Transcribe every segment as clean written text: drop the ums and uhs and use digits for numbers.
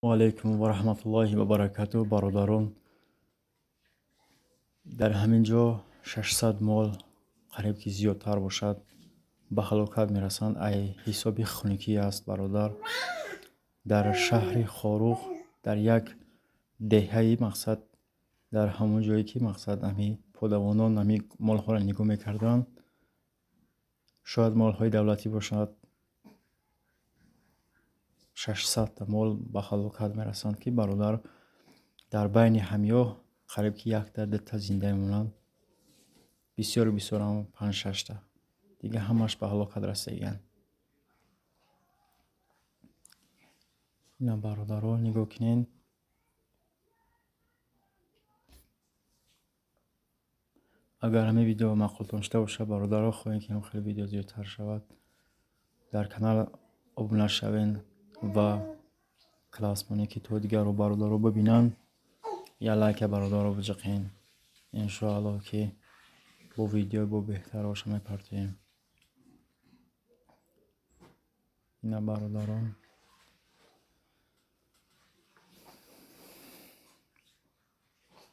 و علیکم و رحمت الله و برکاته. برادران، در همین جا 600 مول قریب که زیادتر باشد به هلاکت میرسند. ای حسابی خونکی است برادر. در شهر خاروق در یک دهه مقصد در همون جایی که مقصد امی پادوانان امی مالها را نگاه میکردند، شاید مالهای دولتی باشد، 600 تا مال به هلاکت میرسند که برادر در بین همیاه قریب که یک تا زنده میمونند. بسیار بسیار هم 5-6 تا دیگه همش به هلاکت رسیدن. اینا برادران نگاه کنین. اگر همین ویدیو معقولتان شده باشه برادران، خواهیم که خیلی ویدیو زیادتر شود. در کانال ابونه شوین و کلاسمانی که تو دیگر رو برادران ببینن یا لایک برادران بجقین. انشاءالله که با ویدیو با بهتر باشه میپرتیم. اینا برادران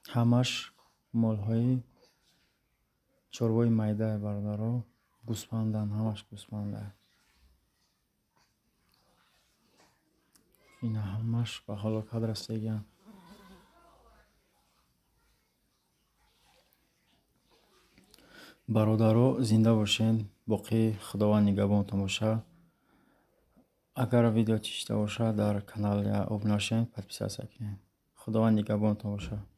همش مالهای چروای میده برادران، گوسفندن، همش گوسفنده. اینا همش به هلاکت رسیدن. برادران زنده باشین. باقی خداوند نگهبانتون باشه. اگر ویدیو چشیده باشه در کانال ابونه شین، подписаться کنین. خداوند نگهبانتون باشه.